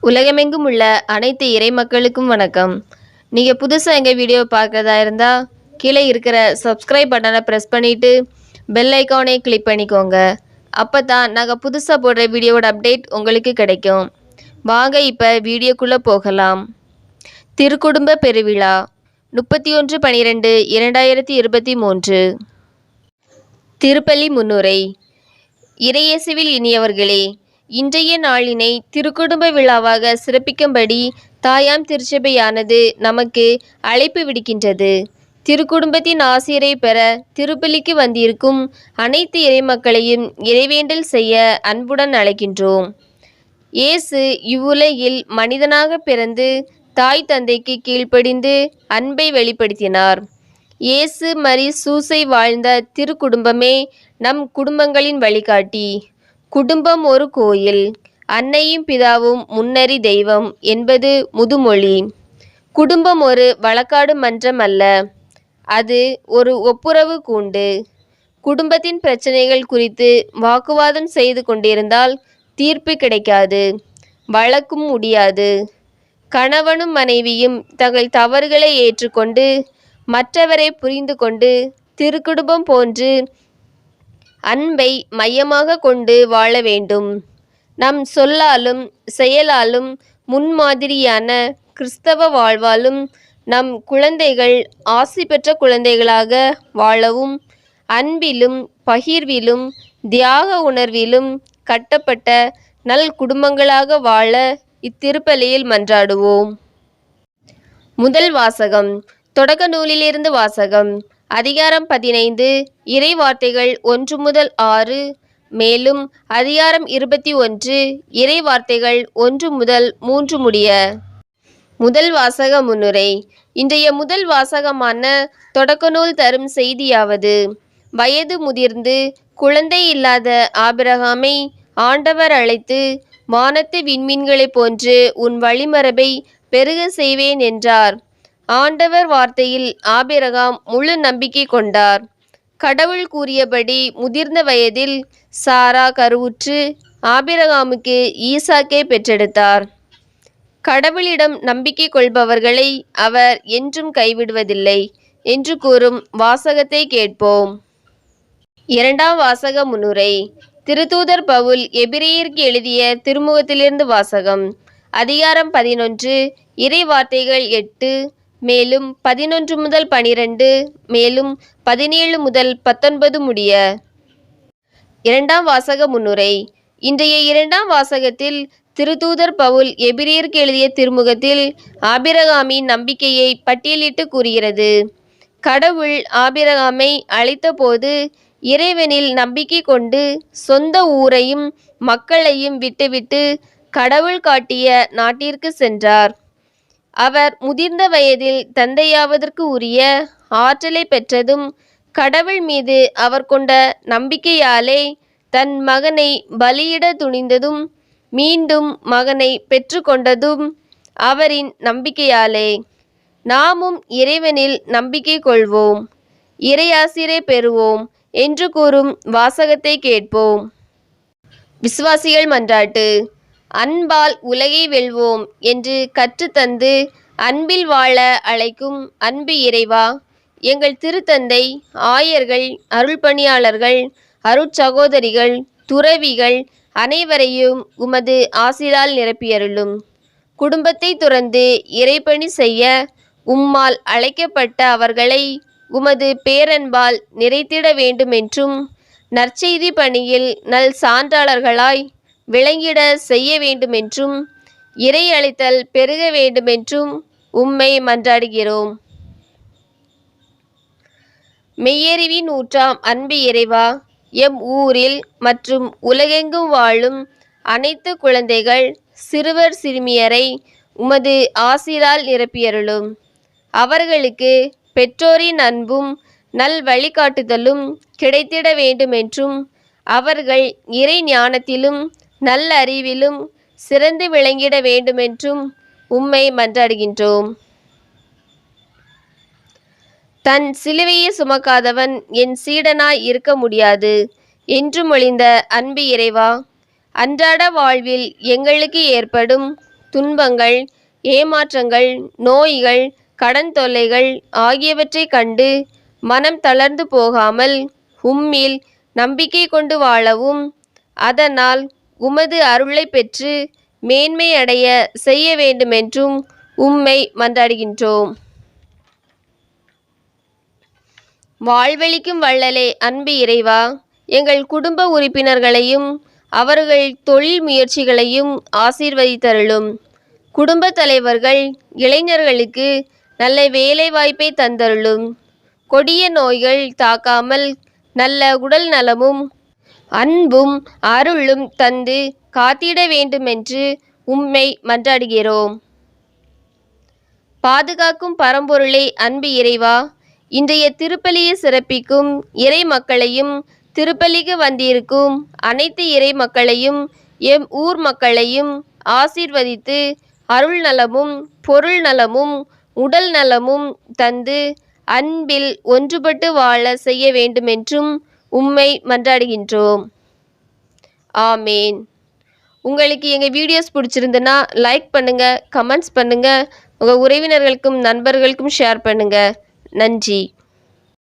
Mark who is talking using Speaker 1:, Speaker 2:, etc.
Speaker 1: உலகமெங்கும் உள்ள அனைத்து இறை மக்களுக்கும் வணக்கம். நீங்கள் புதுசாக எங்கள் வீடியோ பார்க்குறதா இருந்தால் கீழே இருக்கிற சப்ஸ்கிரைப் பட்டனை ப்ரெஸ் பண்ணிவிட்டு பெல் ஐக்கானை கிளிக் பண்ணிக்கோங்க. அப்போ தான் நாங்கள் புதுசாக போடுற வீடியோவோட அப்டேட் உங்களுக்கு கிடைக்கும். வாங்க இப்போ வீடியோக்குள்ளே போகலாம். திருக்குடும்ப பெருவிழா 31/12/2023. திருப்பலி முன்னுரை. இறையேசுவில் இனியவர்களே, இன்றைய நாளினை திருக்குடும்ப விழாவாக சிறப்பிக்கும்படி தாயாம் திருச்சபையானது நமக்கு அழைப்பு விடுக்கின்றது. திருக்குடும்பத்தின் ஆசிரை பெற திருப்பலிக்கு வந்திருக்கும் அனைத்து இறைமக்களையும் இறைவேண்டல் செய்ய அன்புடன் அழைக்கின்றோம். இயேசு இவ்வுலகில் மனிதனாக பிறந்து தாய் தந்தைக்கு கீழ்ப்படிந்து அன்பை வெளிப்படுத்தினார். இயேசு மரி சூசை வாழ்ந்த திருக்குடும்பமே நம் குடும்பங்களின் வழிகாட்டி. குடும்பம் ஒரு கோயில், அன்னையும் பிதாவும் முன்னறி தெய்வம் என்பது முதுமொழி. குடும்பம் ஒரு வழக்காடு மன்றம் அல்ல, அது ஒரு ஒப்புரவு கூண்டு. குடும்பத்தின் பிரச்சனைகள் குறித்து வாக்குவாதம் செய்து கொண்டிருந்தால் தீர்ப்பு கிடைக்காது, வழக்கும் முடியாது. கணவனும் மனைவியும் தங்கள் தவறுகளை ஏற்றுக்கொண்டு மற்றவரை புரிந்து கொண்டு திருக்குடும்பம் போன்று அன்பை மையமாக கொண்டு வாழ வேண்டும். நம் சொல்லாலும் செயலாலும் முன்மாதிரியான கிறிஸ்தவ வாழ்வாலும் நம் குழந்தைகள் ஆசி பெற்ற குழந்தைகளாக வாழவும், அன்பிலும் பகிர்விலும் தியாக உணர்விலும் கட்டப்பட்ட நல் குடும்பங்களாக வாழ இத்திருப்பலியில் மன்றாடுவோம். முதல் வாசகம். தொடக்க நூலிலிருந்து வாசகம். அதிகாரம் 15, இறை வார்த்தைகள் 1 முதல் 6, மேலும் அதிகாரம் 21, இறை வார்த்தைகள் 1 முதல் 3 முடிய. முதல் வாசக முன்னுரை. இன்றைய முதல் வாசகமான தொடக்க நூல் தரும் செய்தியாவது: வயது முதிர்ந்து குழந்தை இல்லாத ஆபிரகாமை ஆண்டவர் அழைத்து, வானத்து விண்மீன்களைப் போன்று உன் வழிமரபை பெருக செய்வேன் என்றார். ஆண்டவர் வார்த்தையில் ஆபிரகாம் முழு நம்பிக்கை கொண்டார். கடவுள் கூறியபடி முதிர்ந்த வயதில் சாரா கருவுற்று ஆபிரகாமுக்கு ஈசாக்கை பெற்றெடுத்தார். கடவுளிடம் நம்பிக்கை கொள்பவர்களை அவர் என்றும் கைவிடுவதில்லை என்று கூறும் வாசகத்தை கேட்போம். இரண்டாம் வாசக முன்னுரை. திருத்தூதர் பவுல் எபிரேயருக்கு எழுதிய திருமுகத்திலிருந்து வாசகம். அதிகாரம் 11, இறை வார்த்தைகள் 8, மேலும் 11 முதல் 12, மேலும் 17 முதல் 19 முடிய. இரண்டாம் வாசக முன்னுரை. இன்றைய இரண்டாம் வாசகத்தில் திருத்தூதர் பவுல் எபிரேயருக்கு எழுதிய திருமுகத்தில் ஆபிரகாமின் நம்பிக்கையை பட்டியலிட்டு கூறுகிறது. கடவுள் ஆபிரகாமை அழைத்தபோது இறைவனில் நம்பிக்கை கொண்டு சொந்த ஊரையும் மக்களையும் விட்டுவிட்டு கடவுள் காட்டிய நாட்டிற்கு சென்றார். அவர் முதிர்ந்த வயதில் தந்தையாவதற்கு உரிய ஆற்றலை பெற்றதும், கடவுள் மீது அவர் கொண்ட நம்பிக்கையாலே தன் மகனை பலியிட துணிந்ததும், மீண்டும் மகனை பெற்றுக்கொண்டதும் அவரின் நம்பிக்கையாலே. நாமும் இறைவனில் நம்பிக்கை கொள்வோம், இறையாசிரை பெறுவோம் என்று கூறும் வாசகத்தை கேட்போம். விசுவாசிகள் மன்றாட்டு. அன்பால் உலகை வெல்வோம் என்று கற்றுத்தந்து அன்பில் வாழ அழைக்கும் அன்பு இறைவா, எங்கள் திருத்தந்தை, ஆயர்கள், அருள்பணியாளர்கள், அருட்சகோதரிகள், துறவிகள் அனைவரையும் உமது ஆசிரால் நிரப்பியருளும். குடும்பத்தை துறந்து இறைப்பணி செய்ய உம்மால் அழைக்கப்பட்ட அவர்களை உமது பேரன்பால் நிறைத்திட வேண்டுமென்றும், நற்செய்தி பணியில் நல் சான்றாளர்களாய் விளங்கிட செய்ய வேண்டுமென்றும், இறை அளித்தல் பெருக வேண்டுமென்றும் உம்மை மன்றாடுகிறோம். மெய்யறிவின் ஊற்றாம் அன்பு இறைவா, எம் ஊரில் மற்றும் உலகெங்கும் வாழும் அனைத்து குழந்தைகள், சிறுவர் சிறுமியரை உமது ஆசிரால் நிரப்பியருளும். அவர்களுக்கு பெற்றோரின் அன்பும் நல் வழிகாட்டுதலும் கிடைத்திட வேண்டுமென்றும், அவர்கள் இறை ஞானத்திலும் நல்ல அறிவிலும் சிறந்து விளங்கிட வேண்டுமென்றும் உம்மை மன்றாடுகின்றோம். தன் சிலுவையை சுமக்காதவன் என் சீடனாய் இருக்க முடியாது என்று மொழிந்த அன்பு இறைவா, அன்றாட வாழ்வில் எங்களுக்கு ஏற்படும் துன்பங்கள், ஏமாற்றங்கள், நோய்கள், கடன் தொல்லைகள் ஆகியவற்றைக் கண்டு மனம் தளர்ந்து போகாமல் உம்மில் நம்பிக்கை கொண்டு வாழவும், அதனால் உமது அருளைப் பெற்று மேன்மை அடைய செய்ய வேண்டுமென்றும் உம்மை மன்றாடுகின்றோம். வாழ்வளிக்கும் வள்ளலே, அன்பு இறைவா, எங்கள் குடும்ப உறுப்பினர்களையும் அவர்கள் தொழில் முயற்சிகளையும் ஆசீர்வதித்தருளும். குடும்ப தலைவர்கள் இளைஞர்களுக்கு நல்ல வேலை வாய்ப்பை தந்தருளும். கொடிய நோய்கள் தாக்காமல் நல்ல உடல் நலமும் அன்பும் அருளும் தந்து காத்திட வேண்டுமென்று உம்மை மன்றாடுகிறோம். பாதுகாக்கும் பரம்பொருளே, அன்பு இறைவா, இன்றைய திருப்பலியை சிறப்பிக்கும் இறை மக்களையும் திருப்பலிக்கு வந்திருக்கும் அனைத்து இறை மக்களையும் எம் ஊர் மக்களையும் ஆசீர்வதித்து அருள் நலமும் பொருள் நலமும் உடல் நலமும் தந்து அன்பில் ஒன்றுபட்டு வாழ செய்ய வேண்டுமென்றும் உம்மை மன்றாடுகின்றோம். ஆமேன். உங்களுக்கு எங்கள் வீடியோஸ் பிடிச்சிருந்துன்னா லைக் பண்ணுங்கள், கமெண்ட்ஸ் பண்ணுங்கள், உங்கள் உறவினர்களுக்கும் நண்பர்களுக்கும் ஷேர் பண்ணுங்கள். நன்றி.